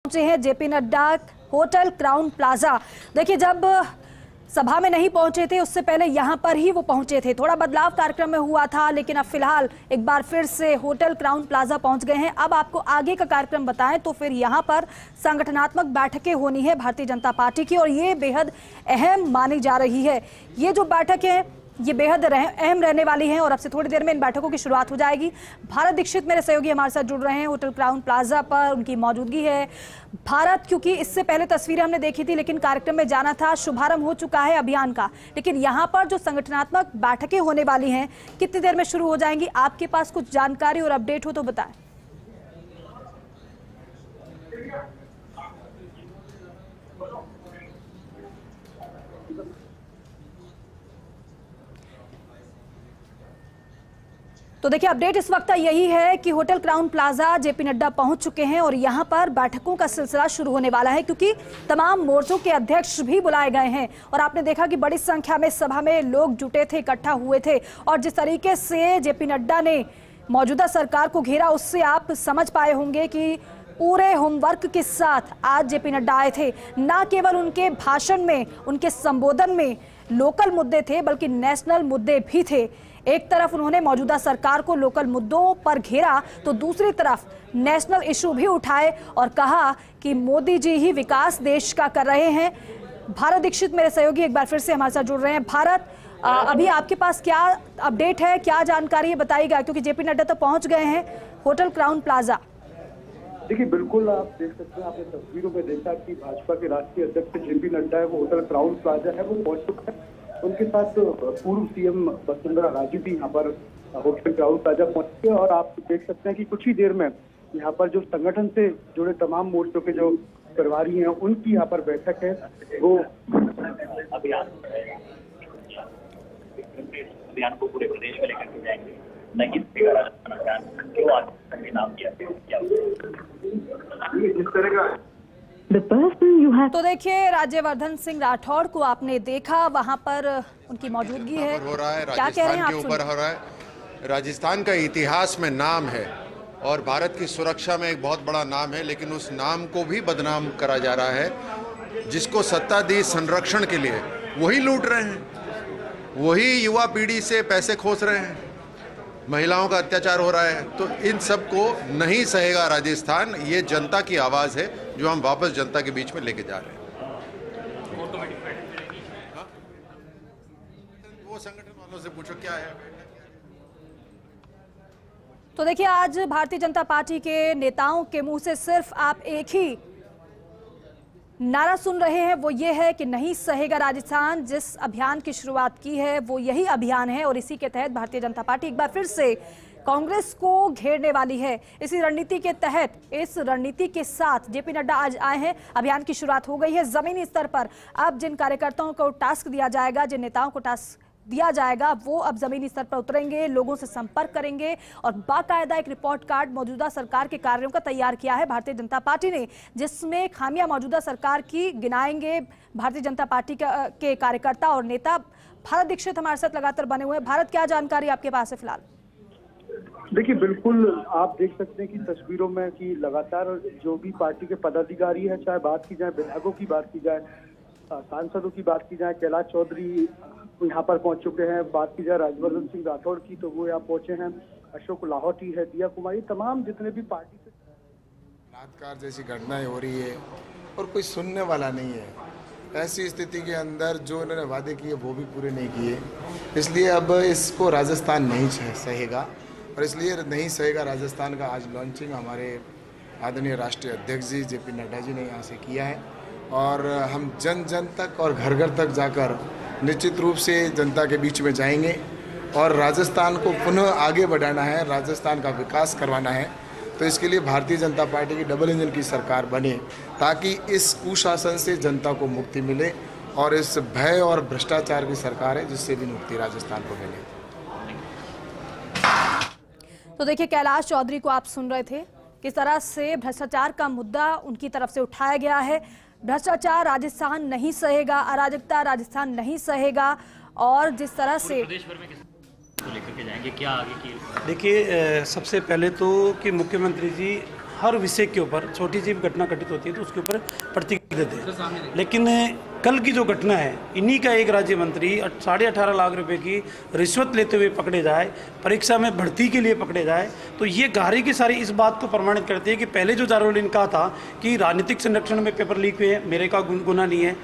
पहुंचे हैं JP Nadda hotel Crowne Plaza. देखिए, जब सभा में नहीं पहुंचे थे उससे पहले यहां पर ही वो पहुंचे थे। थोड़ा बदलाव कार्यक्रम में हुआ था, लेकिन अब फिलहाल एक बार फिर से होटल क्राउन प्लाजा पहुंच गए हैं। अब आपको आगे का कार्यक्रम बताएं तो फिर यहां पर संगठनात्मक बैठकें होनी है भारतीय जनता पार्टी की, और ये बेहद अहम मानी जा रही है। ये जो बैठक है ये बेहद अहम रहने वाली हैं और अब से थोड़ी देर में इन बैठकों की शुरुआत हो जाएगी। भारत दीक्षित मेरे सहयोगी हमारे साथ जुड़ रहे हैं होटल क्राउन प्लाजा पर, उनकी मौजूदगी है। भारत, क्योंकि इससे पहले तस्वीरें हमने देखी थी लेकिन कार्यक्रम में जाना था, शुभारंभ हो चुका है अभियान का, लेकिन यहाँ पर जो संगठनात्मक बैठकें होने वाली हैं कितनी देर में शुरू हो जाएंगी? आपके पास कुछ जानकारी और अपडेट हो तो बताएं। तो देखिए, अपडेट इस वक्त यही है कि hotel Crowne Plaza JP Nadda पहुंच चुके हैं और यहां पर बैठकों का सिलसिला शुरू होने वाला है, क्योंकि तमाम मोर्चों के अध्यक्ष भी बुलाए गए हैं। और आपने देखा कि बड़ी संख्या में सभा में लोग जुटे थे, इकट्ठा हुए थे, और जिस तरीके से जेपी नड्डा ने मौजूदा सरकार को घेरा उससे आप समझ पाए होंगे कि पूरे होमवर्क के साथ आज जेपी नड्डा आए थे। न केवल उनके भाषण में, उनके संबोधन में लोकल मुद्दे थे बल्कि नेशनल मुद्दे भी थे। एक तरफ उन्होंने मौजूदा सरकार को लोकल मुद्दों पर घेरा तो दूसरी तरफ नेशनल इशू भी उठाए और कहा कि मोदी जी ही विकास देश का कर रहे हैं। भारत दीक्षित मेरे सहयोगी एक बार फिर से हमारे साथ जुड़ रहे हैं। भारत, अभी आपके पास क्या अपडेट है, क्या जानकारी है, बताइएगा, क्योंकि जेपी नड्डा तो पहुंच गए हैं होटल क्राउन प्लाजा। देखिए, बिल्कुल आप देख सकते हैं, आपने तस्वीरों में देखा कि भाजपा के राष्ट्रीय अध्यक्ष जेपी नड्डा है वो होटल क्राउन प्लाजा है वो पहुंच चुके हैं। उनके साथ पूर्व सीएम वसुंधरा राजे भी यहाँ पर होटल क्राउन प्लाजा पहुंचे और आप देख सकते हैं कि कुछ ही देर में यहाँ पर जो संगठन से जुड़े तमाम मोर्चों के जो प्रभारी हैं उनकी यहाँ पर बैठक है। वो अभियान को पूरे प्रदेश में लेकर के जाएंगे। नहीं क्यों आज नाम किया जिस तरह का तो देखिए, राज्यवर्धन सिंह राठौड़ को आपने देखा, वहां पर उनकी मौजूदगी है। हो रहा है क्या कह रहे हैं राजस्थान के ऊपर हो रहा है। राजस्थान का इतिहास में नाम है और भारत की सुरक्षा में एक बहुत बड़ा नाम है, लेकिन उस नाम को भी बदनाम करा जा रहा है। जिसको सत्ता दी संरक्षण के लिए वही लूट रहे हैं, वही युवा पीढ़ी से पैसे खोस रहे हैं, महिलाओं का अत्याचार हो रहा है। तो इन सब को नहीं सहेगा राजस्थान। ये जनता की आवाज़ है जो हम वापस जनता के बीच में लेके जा रहे हैं। वो संगठन वालों से पूछो क्या है। तो देखिए, आज भारतीय जनता पार्टी के नेताओं के मुंह से सिर्फ आप एक ही नारा सुन रहे हैं, वो ये है कि नहीं सहेगा राजस्थान। जिस अभियान की शुरुआत की है वो यही अभियान है और इसी के तहत भारतीय जनता पार्टी एक बार फिर से कांग्रेस को घेरने वाली है। इसी रणनीति के तहत, इस रणनीति के साथ जेपी नड्डा आज आए हैं। अभियान की शुरुआत हो गई है जमीनी स्तर पर। अब जिन कार्यकर्ताओं को टास्क दिया जाएगा, जिन नेताओं को टास्क दिया जाएगा, वो अब जमीनी स्तर पर उतरेंगे, लोगों से संपर्क करेंगे और बाकायदा एक रिपोर्ट कार्ड मौजूदा सरकार के कार्यों का तैयार किया है भारतीय जनता पार्टी ने, जिसमें खामियां मौजूदा सरकार की गिनाएंगे भारतीय जनता पार्टी के कार्यकर्ता और नेता। भारत दीक्षित हमारे साथ लगातार बने हुए हैं। भारत, क्या जानकारी आपके पास है फिलहाल? देखिए, बिल्कुल आप देख सकते हैं कि तस्वीरों में कि लगातार जो भी पार्टी के पदाधिकारी है, चाहे बात की जाए विधायकों की बात की जाए, सांसदों की बात की जाए, कैलाश चौधरी यहाँ पर पहुंच चुके हैं। बात की जाए राज्यवर्धन सिंह राठौड़ की तो वो यहाँ पहुंचे हैं। अशोक लाहौटी है, दिया कुमारी, तमाम जितने भी पार्टी से बलात्कार जैसी घटनाएं हो रही है और कोई सुनने वाला नहीं है। ऐसी स्थिति के अंदर जो उन्होंने वादे किए वो भी पूरे नहीं किए, इसलिए अब इसको राजस्थान नहीं सहेगा और इसलिए नहीं सहेगा राजस्थान का आज लॉन्चिंग हमारे आदरणीय राष्ट्रीय अध्यक्ष जी जेपी नड्डा जी ने यहाँ से किया है। और हम जन जन तक और घर घर तक जाकर निश्चित रूप से जनता के बीच में जाएंगे और राजस्थान को पुनः आगे बढ़ाना है, राजस्थान का विकास करवाना है। तो इसके लिए भारतीय जनता पार्टी की डबल इंजन की सरकार बने ताकि इस कुशासन से जनता को मुक्ति मिले और इस भय और भ्रष्टाचार की सरकार है जिससे भी मुक्ति राजस्थान को मिले। तो देखिए, कैलाश चौधरी को आप सुन रहे थे, किस तरह से भ्रष्टाचार का मुद्दा उनकी तरफ से उठाया गया है। भ्रष्टाचार राजस्थान नहीं सहेगा, अराजकता राजस्थान नहीं सहेगा, और जिस तरह से प्रदेश भर में लेकर के जाएंगे, क्या आगे की? देखिए, सबसे पहले तो कि मुख्यमंत्री जी हर विषय के ऊपर छोटी सी घटना घटित होती है तो उसके ऊपर प्रतिक्रिया देते हैं। लेकिन कल की जो घटना है, इन्हीं का एक राज्य मंत्री 18.5 लाख रुपए की रिश्वत लेते हुए पकड़े जाए, परीक्षा में भर्ती के लिए पकड़े जाए, तो ये गारी की सारी इस बात को प्रमाणित करती है कि पहले जो जारौली ने कहा था कि राजनीतिक संरक्षण में पेपर लीक हुए, मेरे का गुना नहीं है।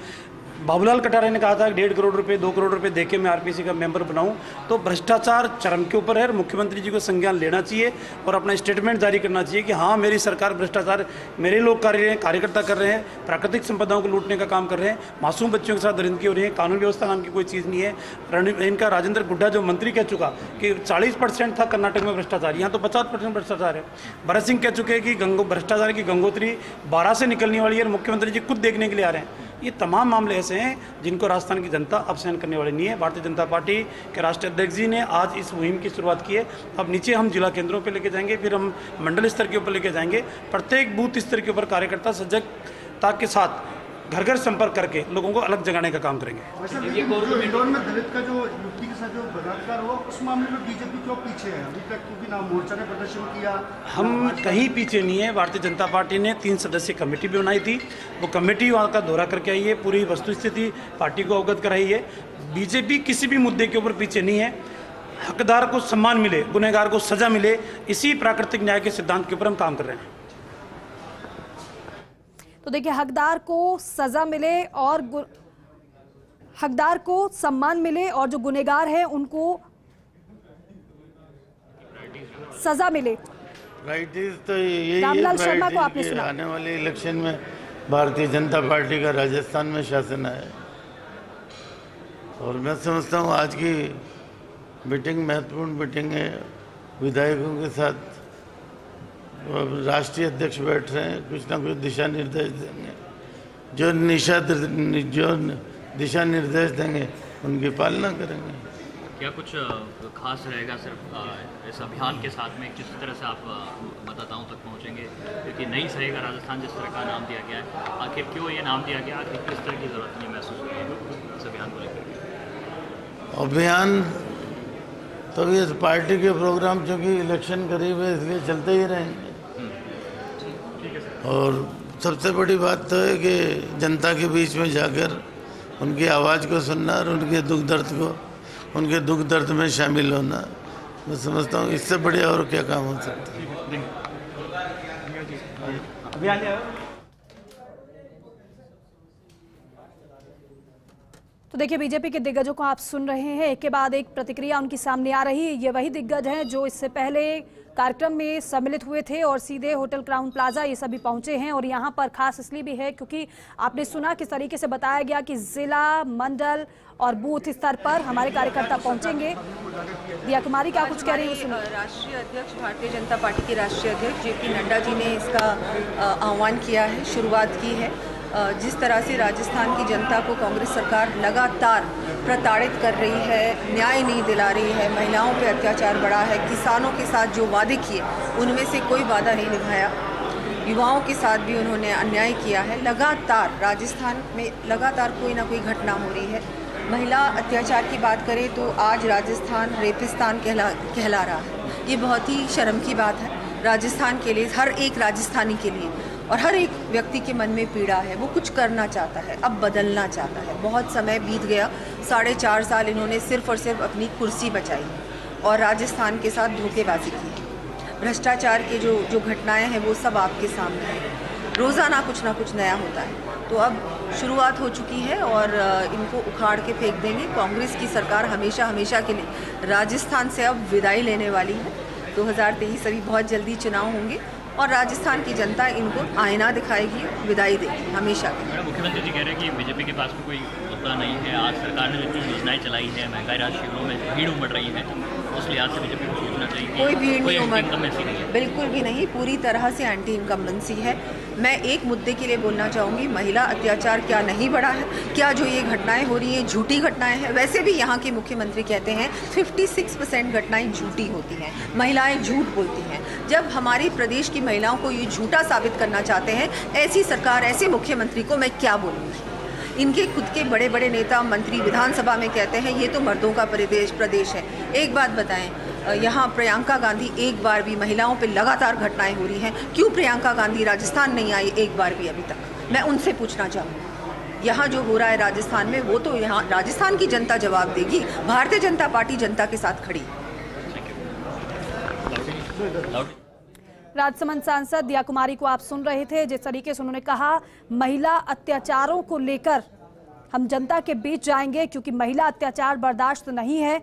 बाबूलाल कटारे ने कहा था 1.5 करोड़ रुपए 2 करोड़ रुपए देके मैं आरपीसी का मेंबर बनाऊं। तो भ्रष्टाचार चरम के ऊपर है। मुख्यमंत्री जी को संज्ञान लेना चाहिए और अपना स्टेटमेंट जारी करना चाहिए कि हाँ, मेरी सरकार भ्रष्टाचार, मेरे लोग कर रहे हैं, कार्यकर्ता कर रहे हैं, प्राकृतिक संपदाओं को लूटने का काम कर रहे हैं, मासूम बच्चों के साथ दरिंदगी हो रही है, कानून व्यवस्था नाम की कोई चीज़ नहीं है। इनका राजेंद्र गुड्डा जो मंत्री कह चुका कि 40% था कर्नाटक में भ्रष्टाचार, यहाँ तो 50% भ्रष्टाचार है। भरत सिंह कह चुके हैं कि भ्रष्टाचार की गंगोत्री 12 से निकलने वाली है और मुख्यमंत्री जी खुद देखने के लिए आ रहे हैं। ये तमाम मामले ऐसे हैं जिनको राजस्थान की जनता अब सहन करने वाली नहीं है। भारतीय जनता पार्टी के राष्ट्रीय अध्यक्ष जी ने आज इस मुहिम की शुरुआत की है। अब नीचे हम जिला केंद्रों पे लेके जाएंगे, फिर हम मंडल स्तर के ऊपर लेके जाएंगे। प्रत्येक बूथ स्तर के ऊपर कार्यकर्ता सजगता के साथ घर घर संपर्क करके लोगों को अलग जगाने का काम करेंगे। इंदौर में दलित का जो युवती के साथ जो बलात्कार हुआ, उस मामले में बीजेपी क्यों पीछे है अभी तक? क्योंकि ना मोर्चा ने प्रदर्शन किया, हम कहीं पीछे नहीं है। भारतीय जनता पार्टी ने 3 सदस्यीय कमेटी भी बनाई थी, वो कमेटी वहाँ का दौरा करके आई है, पूरी वस्तुस्थिति पार्टी को अवगत कराई है। बीजेपी किसी भी मुद्दे के ऊपर पीछे नहीं है। हकदार को सम्मान मिले, गुनहगार को सजा मिले, इसी प्राकृतिक न्याय के सिद्धांत के ऊपर हम काम कर रहे हैं। तो देखिए, हकदार को सजा मिले और हकदार को सम्मान मिले और जो गुनहगार है उनको सजा मिले। प्रायोरिटीज तो यही रामलाल है शर्मा को आपने सुना। आने वाले इलेक्शन में भारतीय जनता पार्टी का राजस्थान में शासन है और मैं समझता हूँ आज की मीटिंग महत्वपूर्ण मीटिंग है। विधायकों के साथ राष्ट्रीय अध्यक्ष बैठ रहे हैं, कुछ ना कुछ दिशा निर्देश देंगे। जो दिशा निर्देश देंगे उनकी पालना करेंगे। क्या कुछ खास रहेगा सिर्फ इस अभियान के साथ में, किस तरह से आप मतदाताओं तक पहुंचेंगे? क्योंकि नई सहेगा राजस्थान जिस तरह का नाम दिया गया है, आखिर क्यों ये नाम दिया गया, आखिर किस तरह की जरूरत ये महसूस होती है इस अभियान को लेकर? अभियान तो ये पार्टी के प्रोग्राम चूँकि इलेक्शन करीब है इसलिए चलते ही रहेंगे। और सबसे बड़ी बात तो है कि जनता के बीच में जाकर उनकी आवाज़ को सुनना और उनके दुख दर्द में शामिल होना। मैं समझता हूँ इससे बढ़िया और क्या काम हो सकता है। तो देखिए, बीजेपी के दिग्गजों को आप सुन रहे हैं, एक के बाद एक प्रतिक्रिया उनकी सामने आ रही है। ये वही दिग्गज हैं जो इससे पहले कार्यक्रम में सम्मिलित हुए थे और सीधे होटल क्राउन प्लाजा ये सभी पहुंचे हैं। और यहाँ पर खास इसलिए भी है क्योंकि आपने सुना किस तरीके से बताया गया कि जिला, मंडल और बूथ स्तर पर हमारे कार्यकर्ता पहुंचेंगे। दिया कुमारी क्या कुछ कह रही है, सुनिए। राष्ट्रीय अध्यक्ष, भारतीय जनता पार्टी के राष्ट्रीय अध्यक्ष जेपी नड्डा जी ने इसका आह्वान किया है, शुरुआत की है। जिस तरह से राजस्थान की जनता को कांग्रेस सरकार लगातार प्रताड़ित कर रही है, न्याय नहीं दिला रही है, महिलाओं पे अत्याचार बढ़ा है, किसानों के साथ जो वादे किए उनमें से कोई वादा नहीं निभाया, युवाओं के साथ भी उन्होंने अन्याय किया है। लगातार राजस्थान में लगातार कोई ना कोई घटना हो रही है। महिला अत्याचार की बात करें तो आज राजस्थान रेपिस्तान कहला रहा है। ये बहुत ही शर्म की बात है राजस्थान के लिए, हर एक राजस्थानी के लिए, और हर एक व्यक्ति के मन में पीड़ा है। वो कुछ करना चाहता है, अब बदलना चाहता है। बहुत समय बीत गया, 4.5 साल इन्होंने सिर्फ और सिर्फ अपनी कुर्सी बचाई और राजस्थान के साथ धोखेबाजी की है। भ्रष्टाचार के जो घटनाएं हैं वो सब आपके सामने हैं। रोज़ाना कुछ ना कुछ नया होता है। तो अब शुरुआत हो चुकी है और इनको उखाड़ के फेंक देंगे। कांग्रेस की सरकार हमेशा हमेशा के लिए राजस्थान से अब विदाई लेने वाली है। 2023 अभी बहुत जल्दी चुनाव होंगे और राजस्थान की जनता इनको आईना दिखाएगी, विदाई देगी हमेशा की। मुख्यमंत्री जी कह रहे हैं कि बीजेपी के पास में कोई मुद्दा नहीं है। आज सरकार ने जितनी योजनाएं चलाई है, महंगाई राहत शिविरों में भीड़ उमड़ रही है, उस लिहाज से बीजेपी को सोचना चाहिए। कोई भीड़ नहीं उमड़, बिल्कुल भी नहीं, पूरी तरह से एंटी इनकम्बेंसी है। मैं एक मुद्दे के लिए बोलना चाहूँगी, महिला अत्याचार क्या नहीं बढ़ा है? क्या जो ये घटनाएं हो रही हैं झूठी घटनाएं हैं? वैसे भी यहाँ के मुख्यमंत्री कहते हैं 56% घटनाएं झूठी होती हैं, महिलाएं झूठ बोलती हैं। जब हमारे प्रदेश की महिलाओं को ये झूठा साबित करना चाहते हैं, ऐसी सरकार, ऐसे मुख्यमंत्री को मैं क्या बोलूँगी? इनके खुद के बड़े बड़े नेता मंत्री विधानसभा में कहते हैं ये तो मर्दों का प्रदेश है। एक बात बताएं, यहाँ प्रियंका गांधी एक बार भी, महिलाओं पे लगातार घटनाएं हो रही हैं, क्यों प्रियंका गांधी राजस्थान नहीं आई एक बार भी अभी तक? मैं उनसे पूछना चाहूँगी। यहाँ जो हो रहा है राजस्थान में, वो तो यहाँ राजस्थान की जनता जवाब देगी। भारतीय जनता पार्टी जनता के साथ खड़ी। राजसमंद सांसद दिया कुमारी को आप सुन रहे थे, जिस तरीके से उन्होंने कहा महिला अत्याचारों को लेकर हम जनता के बीच जाएंगे क्योंकि महिला अत्याचार बर्दाश्त नहीं है।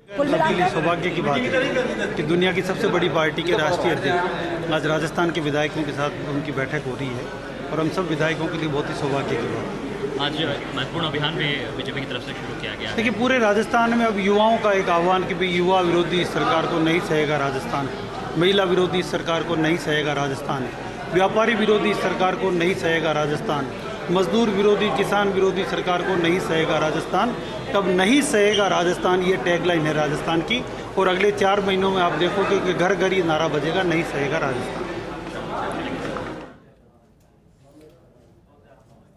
कुल मिलाकर सौभाग्य की बात है कि दुनिया की सबसे बड़ी पार्टी के राष्ट्रीय अध्यक्ष आज राजस्थान के विधायकों के साथ उनकी बैठक हो रही है और हम सब विधायकों के लिए बहुत ही सौभाग्य की बात है। आज महत्वपूर्ण अभियान में बीजेपी की तरफ से शुरू किया गया है। देखिए, पूरे राजस्थान में अब युवाओं का एक आह्वान कि भाई युवा विरोधी सरकार को नहीं सहेगा राजस्थान, महिला विरोधी सरकार को नहीं सहेगा राजस्थान, व्यापारी विरोधी सरकार को नहीं सहेगा राजस्थान, मजदूर विरोधी, किसान विरोधी सरकार को नहीं सहेगा राजस्थान। तब नहीं सहेगा राजस्थान, ये टैगलाइन है राजस्थान की। और अगले 4 महीनों में आप देखोगे कि घर घर ये नारा बजेगा, नहीं सहेगा राजस्थान।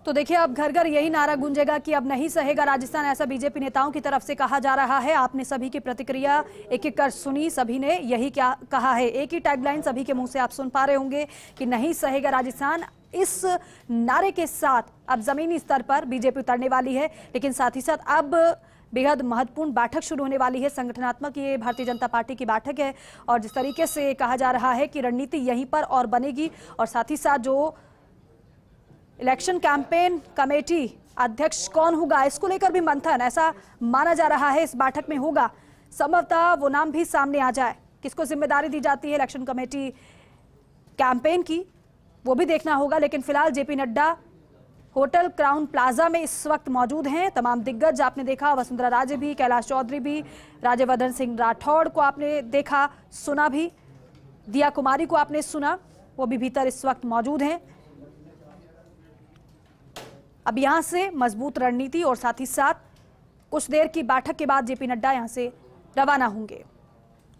तो देखिए, अब घर घर यही नारा गूंजेगा कि अब नहीं सहेगा राजस्थान, ऐसा बीजेपी नेताओं की तरफ से कहा जा रहा है। आपने सभी की प्रतिक्रिया एक एक कर सुनी, सभी ने यही क्या कहा है। एक ही टैगलाइन सभी के मुंह से आप सुन पा रहे होंगे कि नहीं सहेगा राजस्थान। इस नारे के साथ अब जमीनी स्तर पर बीजेपी उतरने वाली है, लेकिन साथ ही साथ अब बेहद महत्वपूर्ण बैठक शुरू होने वाली है। संगठनात्मक ये भारतीय जनता पार्टी की बैठक है और जिस तरीके से कहा जा रहा है कि रणनीति यहीं पर और बनेगी और साथ ही साथ जो इलेक्शन कैंपेन कमेटी अध्यक्ष कौन होगा, इसको लेकर भी मंथन ऐसा माना जा रहा है इस बैठक में होगा। संभवतः वो नाम भी सामने आ जाए, किसको जिम्मेदारी दी जाती है इलेक्शन कमेटी कैंपेन की, वो भी देखना होगा। लेकिन फिलहाल JP Nadda hotel Crowne Plaza में इस वक्त मौजूद हैं। तमाम दिग्गज आपने देखा, वसुंधरा राजे भी, कैलाश चौधरी भी, राज्यवर्धन सिंह राठौड़ को आपने देखा सुना भी, दिया कुमारी को आपने सुना, वो भी भीतर इस वक्त मौजूद हैं। अब यहां से मजबूत रणनीति और साथ ही साथ कुछ देर की बैठक के बाद जेपी नड्डा यहां से रवाना होंगे।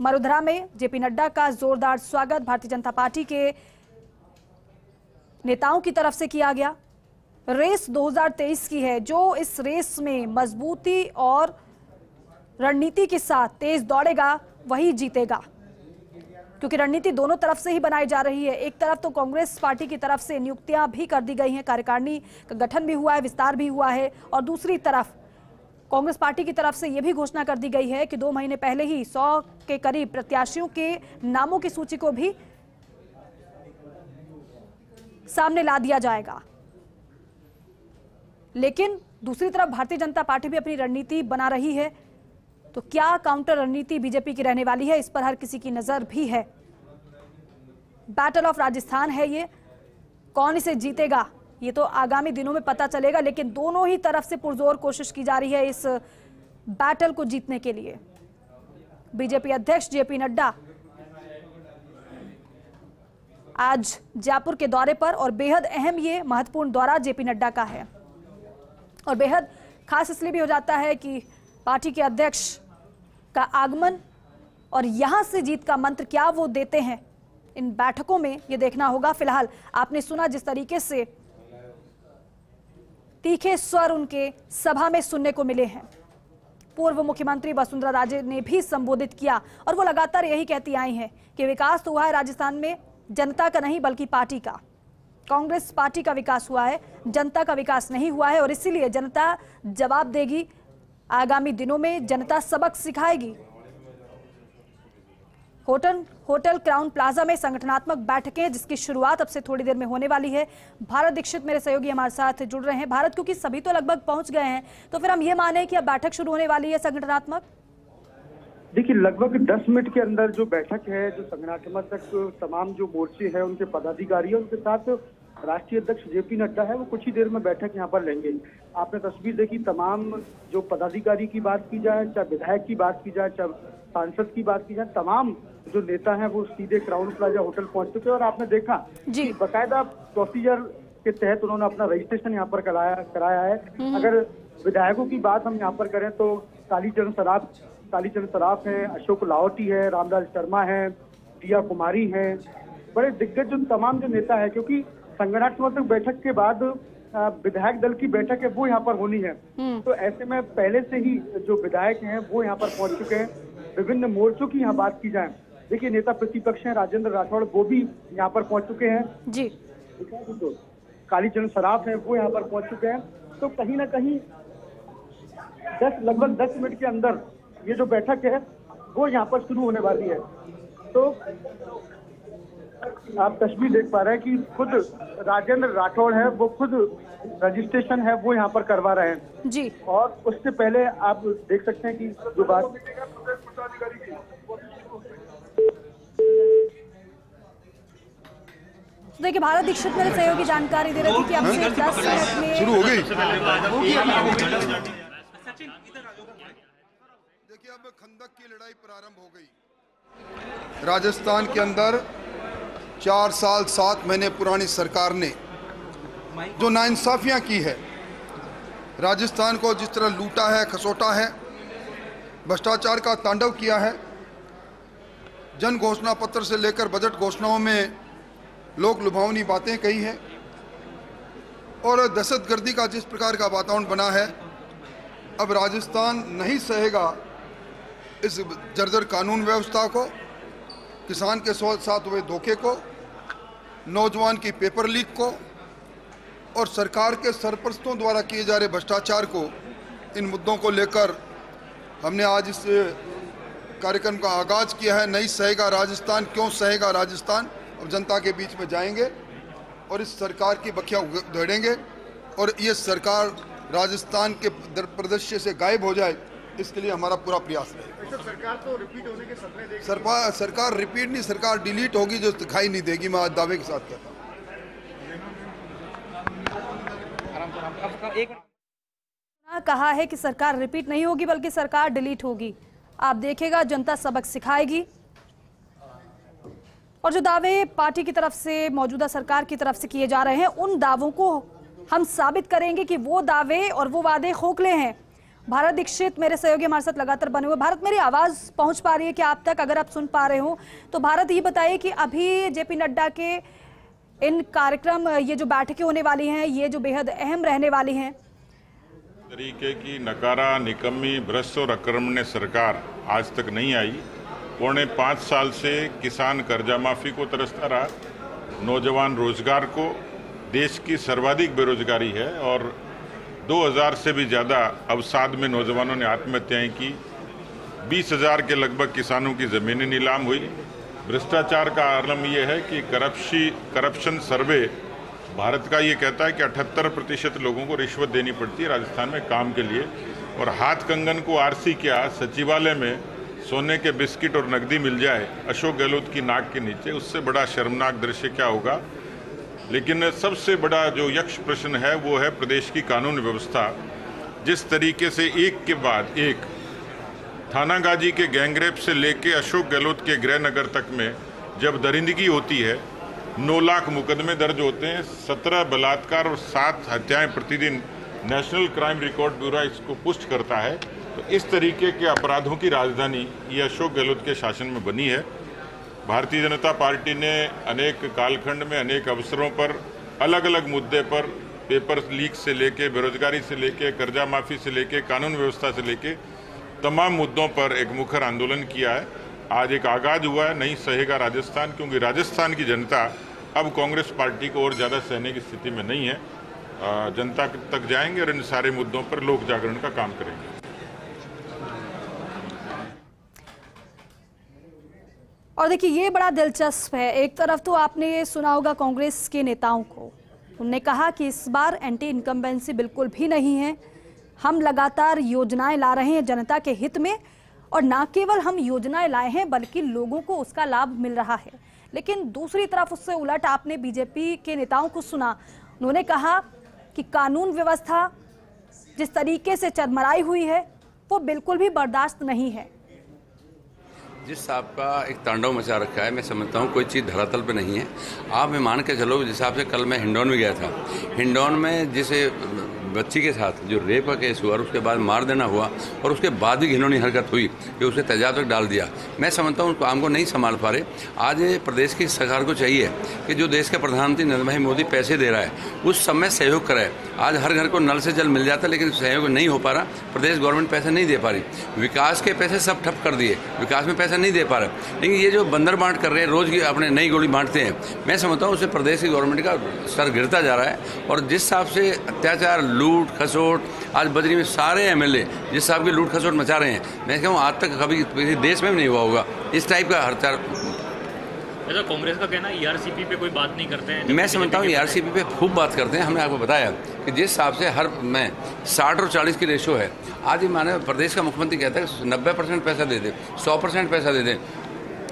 मरुधरा में जेपी नड्डा का जोरदार स्वागत भारतीय जनता पार्टी के नेताओं की तरफ से किया गया। रेस 2023 की है, जो इस रेस में मजबूती और रणनीति के साथ तेज दौड़ेगा वही जीतेगा, क्योंकि रणनीति दोनों तरफ से ही बनाई जा रही है। एक तरफ तो कांग्रेस पार्टी की तरफ से नियुक्तियां भी कर दी गई हैं, कार्यकारिणी का गठन भी हुआ है, विस्तार भी हुआ है, और दूसरी तरफ कांग्रेस पार्टी की तरफ से यह भी घोषणा कर दी गई है कि 2 महीने पहले ही 100 के करीब प्रत्याशियों के नामों की सूची को भी सामने ला दिया जाएगा। लेकिन दूसरी तरफ भारतीय जनता पार्टी भी अपनी रणनीति बना रही है, तो क्या काउंटर रणनीति बीजेपी की रहने वाली है, इस पर हर किसी की नजर भी है। बैटल ऑफ राजस्थान है ये, कौन इसे जीतेगा ये तो आगामी दिनों में पता चलेगा, लेकिन दोनों ही तरफ से पुरजोर कोशिश की जा रही है इस बैटल को जीतने के लिए। बीजेपी अध्यक्ष जेपी नड्डा आज जयपुर के दौरे पर, और बेहद अहम ये महत्वपूर्ण दौरा जेपी नड्डा का है, और बेहद खास इसलिए भी हो जाता है कि पार्टी के अध्यक्ष का आगमन और यहां से जीत का मंत्र क्या वो देते हैं इन बैठकों में, ये देखना होगा। फिलहाल आपने सुना जिस तरीके से तीखे स्वर उनके सभा में सुनने को मिले हैं। पूर्व मुख्यमंत्री वसुंधरा राजे ने भी संबोधित किया और वो लगातार यही कहती आई हैं कि विकास तो हुआ है राजस्थान में, जनता का नहीं बल्कि पार्टी का। कांग्रेस पार्टी का विकास हुआ है, जनता का विकास नहीं हुआ है, और इसीलिए जनता जवाब देगी। आगामी दिनों में जनता सबक सिखाएगी। होटल क्राउन प्लाजा में संगठनात्मक बैठकें, जिसकी शुरुआत अब से थोड़ी देर में होने वाली है। भारत दीक्षित मेरे सहयोगी हमारे साथ जुड़ रहे हैं। भारत, क्योंकि सभी तो लगभग पहुंच गए हैं, तो फिर हम ये माने कि अब बैठक शुरू होने वाली है संगठनात्मक? देखिए, लगभग 10 मिनट के अंदर जो बैठक है, जो संगठनात्मक तमाम जो मोर्चे हैं उनके पदाधिकारी है, उनके साथ राष्ट्रीय अध्यक्ष जेपी नड्डा है, वो कुछ ही देर में बैठक यहाँ पर लेंगे। आपने तस्वीर देखी, तमाम जो पदाधिकारी की बात की जाए, चाहे विधायक की बात की जाए, चाहे सांसद की बात की जाए, तमाम जो नेता हैं वो सीधे क्राउन प्लाजा होटल पहुंच चुके हैं। और आपने देखा कि बाकायदा प्रोसीजर के तहत उन्होंने अपना रजिस्ट्रेशन यहाँ पर कराया है। अगर विधायकों की बात हम यहाँ पर करें तो कालीचरण सराफ है, अशोक लाहौटी है, रामलाल शर्मा है, दिया कुमारी है, बड़े दिग्गज जो तमाम जो नेता है, क्योंकि संगठनात्मक बैठक के बाद विधायक दल की बैठक है वो यहाँ पर होनी है। तो ऐसे में पहले से ही जो विधायक हैं वो यहाँ पर पहुंच चुके हैं। विभिन्न मोर्चों की यहाँ बात की जाए, देखिए नेता प्रतिपक्ष हैं राजेंद्र राठौड़, वो भी यहाँ पर पहुंच चुके हैं जी। कालीचरण सराफ है वो यहाँ पर पहुंच चुके हैं। तो कहीं ना कहीं लगभग 10 मिनट के अंदर ये जो बैठक है वो यहाँ पर शुरू होने वाली है। तो आप तस्वीर देख पा रहे हैं कि खुद राजेंद्र राठौड़ है वो खुद रजिस्ट्रेशन है वो यहाँ पर करवा रहे हैं जी। और उससे पहले आप देख सकते हैं कि जो बात देखिए, भारत दीक्षित मेरे सहयोगी जानकारी दे रही थी कि अब से 10 मिनट में शुरू हो गई। देखिए, अब खंदक की लड़ाई प्रारंभ हो गई। राजस्थान के अंदर 4 साल 7 महीने पुरानी सरकार ने जो नाइंसाफियां की है, राजस्थान को जिस तरह लूटा है, खसोटा है, भ्रष्टाचार का तांडव किया है, जन घोषणा पत्र से लेकर बजट घोषणाओं में लोक लुभावनी बातें कही हैं और दहशतगर्दी का जिस प्रकार का वातावरण बना है, अब राजस्थान नहीं सहेगा इस जर्जर कानून व्यवस्था को, किसान के साथ हुए धोखे को, नौजवान की पेपर लीक को और सरकार के सरपरस्तों द्वारा किए जा रहे भ्रष्टाचार को। इन मुद्दों को लेकर हमने आज इस कार्यक्रम का आगाज़ किया है। नहीं सहेगा राजस्थान, क्यों सहेगा राजस्थान। अब जनता के बीच में जाएंगे और इस सरकार की बखिया उधेड़ेंगे और ये सरकार राजस्थान के परिदृश्य से गायब हो जाए, इसके लिए हमारा पूरा प्रयास रहेगा। सरकार तो रिपीट होने के सपने देख सरकार रिपीट नहीं, सरकार डिलीट होगी, जो दिखाई नहीं देगी। मैं आज दावे के साथ कहता हूँ। कहा है कि सरकार रिपीट नहीं होगी बल्कि सरकार डिलीट होगी। आप देखिएगा, जनता सबक सिखाएगी। और जो दावे पार्टी की तरफ से, मौजूदा सरकार की तरफ से किए जा रहे हैं, उन दावों को हम साबित करेंगे कि वो दावे और वो वादे खोखले हैं। भारत दीक्षित मेरे सहयोगी हमारे साथ लगातार बने हुए। भारत, मेरी आवाज पहुंच पा रही है कि आप तक? अगर आप सुन पा रहे हो तो भारत ये बताइए कि अभी जेपी नड्डा के इन कार्यक्रम, ये जो बैठकें होने वाली हैं, ये जो बेहद अहम रहने वाली हैं। तरीके की नकारा, निकम्मी, भ्रष्ट और आक्रमण्य सरकार आज तक नहीं आई। पौने 5 साल से किसान कर्जा माफी को तरसता रहा, नौजवान रोजगार को, देश की सर्वाधिक बेरोजगारी है और 2000 से भी ज़्यादा अवसाद में नौजवानों ने आत्महत्याएं की। 20,000 के लगभग किसानों की ज़मीनें नीलाम हुई। भ्रष्टाचार का आलम यह है कि करप्शन सर्वे भारत का ये कहता है कि 78% लोगों को रिश्वत देनी पड़ती है राजस्थान में काम के लिए, और हाथ कंगन को आरसी क्या सचिवालय में सोने के बिस्किट और नकदी मिल जाए अशोक गहलोत की नाक के नीचे, उससे बड़ा शर्मनाक दृश्य क्या होगा। लेकिन सबसे बड़ा जो यक्ष प्रश्न है वो है प्रदेश की कानून व्यवस्था। जिस तरीके से एक के बाद एक थानागाजी के गैंगरेप से लेके अशोक गहलोत के गृहनगर तक में जब दरिंदगी होती है, 9 लाख मुकदमे दर्ज होते हैं, 17 बलात्कार और 7 हत्याएं प्रतिदिन नेशनल क्राइम रिकॉर्ड ब्यूरो इसको पुष्ट करता है। तो इस तरीके के अपराधों की राजधानी ये अशोक गहलोत के शासन में बनी है। भारतीय जनता पार्टी ने अनेक कालखंड में अनेक अवसरों पर अलग अलग मुद्दे पर, पेपर लीक से लेके, बेरोजगारी से लेके, कर्जा माफी से लेके, कानून व्यवस्था से लेके तमाम मुद्दों पर एक मुखर आंदोलन किया है। आज एक आगाज हुआ है, नहीं सहेगा राजस्थान, क्योंकि राजस्थान की जनता अब कांग्रेस पार्टी को और ज़्यादा सहने की स्थिति में नहीं है। जनता तक जाएंगे और इन सारे मुद्दों पर लोक जागरण का काम करेंगे। और देखिए, ये बड़ा दिलचस्प है। एक तरफ तो आपने सुना होगा कांग्रेस के नेताओं को, उन्होंने कहा कि इस बार एंटी इनकम्बेंसी बिल्कुल भी नहीं है, हम लगातार योजनाएं ला रहे हैं जनता के हित में, और ना केवल हम योजनाएं लाए हैं बल्कि लोगों को उसका लाभ मिल रहा है। लेकिन दूसरी तरफ उससे उलट आपने बीजेपी के नेताओं को सुना, उन्होंने कहा कि कानून व्यवस्था जिस तरीके से चरमराई हुई है वो बिल्कुल भी बर्दाश्त नहीं है। जिस आपका एक तांडव मचा रखा है, मैं समझता हूँ कोई चीज़ धरातल पे नहीं है। आप मैं मान के चलो, जिस हिसाब से कल मैं हिंडौन में गया था, हिंडौन में जिस बच्ची के साथ जो रेप का केस हुआ और उसके बाद मार देना हुआ और उसके बाद भी घिनौनी हरकत हुई कि उसे तेजाब तक डाल दिया। मैं समझता हूँ उस काम को नहीं संभाल पा रहे। आज प्रदेश की सरकार को चाहिए कि जो देश का प्रधानमंत्री नरेंद्र भाई मोदी पैसे दे रहा है उस समय सहयोग कराए। आज हर घर को नल से जल मिल जाता है लेकिन सहयोग नहीं हो पा रहा। प्रदेश गवर्नमेंट पैसे नहीं दे पा रही। विकास के पैसे सब ठप कर दिए, विकास में पैसा नहीं दे पा रहा। लेकिन ये जो बंदर बांट कर रहे हैं, रोज की अपने नई गोली बांटते हैं, मैं समझता हूँ उससे प्रदेश की गवर्नमेंट का सर गिरता जा रहा है। और जिस हिसाब से अत्याचार, लूट खसोट, आज बजरी में सारे एमएलए जिस हिसाब की लूट खसोट मचा रहे हैं, मैं कहूँ आज तक कभी किसी देश में भी नहीं हुआ होगा इस टाइप का हत्यार। ऐसा कांग्रेस का कहना है ईआरसीपी पे कोई बात नहीं करते हैं। मैं समझता हूँ ईआरसीपी पे खूब बात करते हैं। हमने आपको बताया कि जिस हिसाब से हर में 60 और 40 की रेशो है। आज ही माने प्रदेश का मुख्यमंत्री कहता है 90% पैसा दे दे, 100% पैसा दे दे।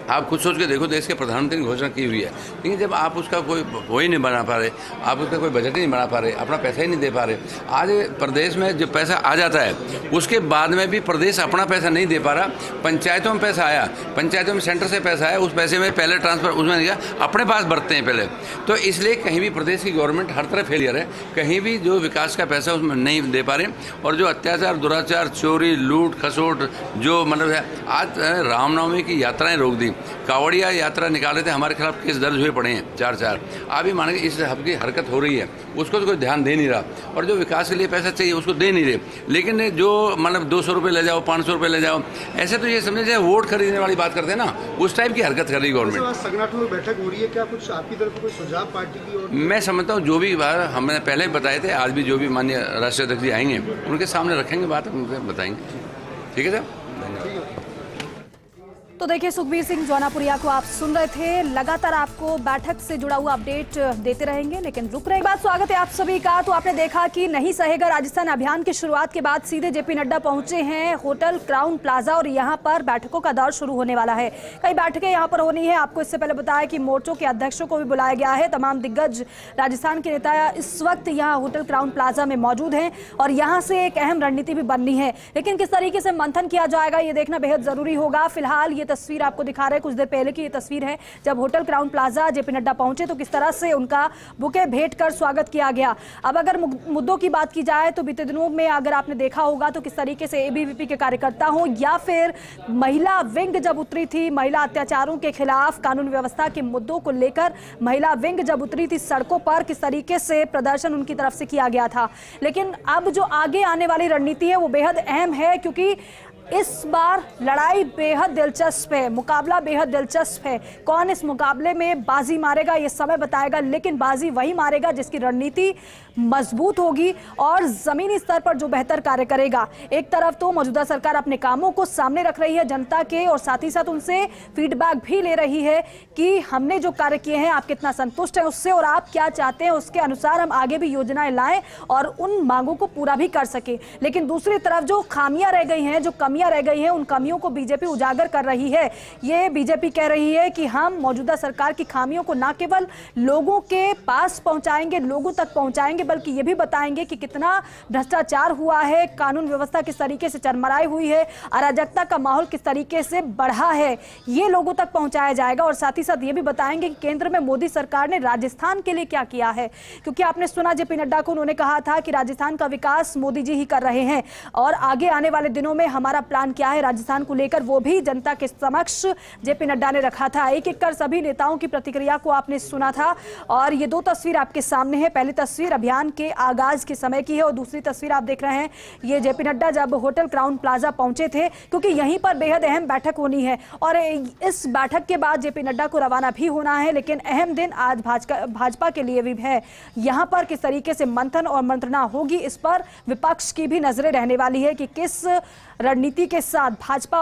आप खुद सोच के देखो, देश के प्रधानमंत्री ने घोषणा की हुई है, लेकिन जब आप उसका कोई वो ही नहीं बना पा रहे, आप उसका कोई बजट ही नहीं बना पा रहे, अपना पैसा ही नहीं दे पा रहे। आज प्रदेश में जब पैसा आ जाता है उसके बाद में भी प्रदेश अपना पैसा नहीं दे पा रहा। पंचायतों में पैसा आया, पंचायतों में सेंटर से पैसा आया, उस पैसे में पहले ट्रांसफर उसमें गया, अपने पास बरतते हैं पहले। तो इसलिए कहीं भी प्रदेश की गवर्नमेंट हर तरह फेलियर है। कहीं भी जो विकास का पैसा उसमें नहीं दे पा रहे। और जो अत्याचार, दुराचार, चोरी, लूट खसोट जो मतलब है, आज रामनवमी की यात्राएं रोक दी, कावड़िया यात्रा निकाले थे, हमारे खिलाफ केस दर्ज हुए पड़े हैं 4-4। आप ही माने इस हब की हरकत हो रही है, उसको तो कोई ध्यान दे नहीं रहा। और जो विकास के लिए पैसा चाहिए उसको दे नहीं रहे। लेकिन जो मतलब 200 रुपये ले जाओ, 500 रुपये ले जाओ, ऐसे तो ये समझे जाए वोट खरीदने वाली बात करते हैं ना, उस टाइप की हरकत कर रही गवर्नमेंट। संगठन में बैठक हो रही है, क्या कुछ आपकी तरफ कोई सुझाव पार्टी की ओर? मैं समझता हूँ जो भी बात हमने पहले बताए थे, आज भी जो भी माननीय राष्ट्रीय अध्यक्ष जी आएंगे उनके सामने रखेंगे बात, उनसे बताएंगे। ठीक है सर, धन्यवाद। तो देखिए, सुखबीर सिंह जौनापुरिया को आप सुन रहे थे। लगातार आपको बैठक से जुड़ा हुआ अपडेट देते रहेंगे, लेकिन रुक रहे बात। स्वागत है आप सभी का। तो आपने देखा कि नहीं सहेगा राजस्थान अभियान की शुरुआत के बाद सीधे जेपी नड्डा पहुंचे हैं होटल क्राउन प्लाजा और यहां पर बैठकों का दौर शुरू होने वाला है। कई बैठकें यहां पर होनी है। आपको इससे पहले बताया कि मोर्चों के अध्यक्षों को भी बुलाया गया है। तमाम दिग्गज राजस्थान के नेता इस वक्त यहाँ होटल क्राउन प्लाजा में मौजूद हैं और यहाँ से एक अहम रणनीति भी बननी है। लेकिन किस तरीके से मंथन किया जाएगा ये देखना बेहद जरूरी होगा। फिलहाल ये तस्वीर आपको दिखा रहे हैं, कुछ देर पहले की ये तस्वीर है जब hotel Crowne Plaza JP Nadda पहुंचे तो किस तरह से उनका बुके भेंट कर स्वागत किया गया। अब अगर मुद्दों की बात की जाए तो बीते दिनों में अगर आपने देखा होगा तो किस तरीके से एबीवीपी के कार्यकर्ता हो या फिर महिला विंग जब उतरी थी, महिला अत्याचारों के खिलाफ कानून व्यवस्था के मुद्दों को लेकर महिला विंग जब उतरी थी सड़कों पर, किस तरीके से प्रदर्शन उनकी तरफ से किया गया था। लेकिन अब जो आगे आने वाली रणनीति है वो बेहद अहम है, क्योंकि इस बार लड़ाई बेहद दिलचस्प है, मुकाबला बेहद दिलचस्प है। कौन इस मुकाबले में बाजी मारेगा ये समय बताएगा, लेकिन बाजी वही मारेगा जिसकी रणनीति मजबूत होगी और जमीनी स्तर पर जो बेहतर कार्य करेगा। एक तरफ तो मौजूदा सरकार अपने कामों को सामने रख रही है जनता के और साथ ही साथ उनसे फीडबैक भी ले रही है कि हमने जो कार्य किए हैं आप कितना संतुष्ट हैं उससे और आप क्या चाहते हैं उसके अनुसार हम आगे भी योजनाएं लाएं और उन मांगों को पूरा भी कर सके। लेकिन दूसरी तरफ जो खामियां रह गई हैं, जो कमियां रह गई हैं, उन कमियों को बीजेपी उजागर कर रही है। ये बीजेपी कह रही है कि हम मौजूदा सरकार की खामियों को न केवल लोगों के पास पहुंचाएंगे, लोगों तक पहुंचाएंगे, बल्कि ये भी बताएंगे कि कितना भ्रष्टाचार हुआ है, कानून व्यवस्था किस तरीके से चरमराई हुई है, अराजकता का माहौल किस तरीके से बढ़ा है, ये लोगों तक पहुंचाया जाएगा। और साथ ही साथ ये भी बताएंगे कि केंद्र में मोदी सरकार ने राजस्थान के लिए क्या किया है, क्योंकि आपने सुना जेपी नड्डा को, उन्होंने कहा था कि राजस्थान का विकास मोदी जी ही कर रहे हैं और आगे आने वाले दिनों में हमारा प्लान क्या है राजस्थान को लेकर वो भी जनता के समक्ष जेपी नड्डा ने रखा था। एक एक कर सभी नेताओं की प्रतिक्रिया को आपने सुना था और ये दो तस्वीर आपके सामने है। पहली तस्वीर अभियान के आगाज के समय की है और दूसरी तस्वीर आप देख रहे हैं ये जेपी नड्डा जब होटल क्राउन प्लाजा पहुंचे थे, क्योंकि यहीं पर बेहद अहम बैठक होनी है और इस बैठक के बाद जेपी नड्डा को रवाना भी होना है। लेकिन अहम दिन आज भाजपा के लिए भी है। यहां पर किस तरीके से मंथन और मंत्रणा होगी इस पर विपक्ष की भी नजरें रहने वाली है कि किस रणनीति के साथ भाजपा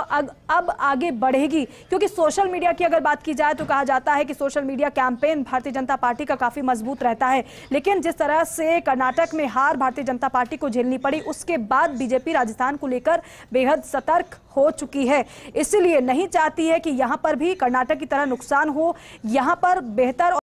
अब आगे बढ़ेगी। क्योंकि सोशल मीडिया की अगर बात की जाए तो कहा जाता है कि social media campaign Bharatiya Janata party का काफी मजबूत रहता है, लेकिन जिस तरह से कर्नाटक में हार भारतीय जनता पार्टी को झेलनी पड़ी उसके बाद बीजेपी राजस्थान को लेकर बेहद सतर्क हो चुकी है। इसलिए नहीं चाहती है कि यहां पर भी कर्नाटक की तरह नुकसान हो, यहां पर बेहतर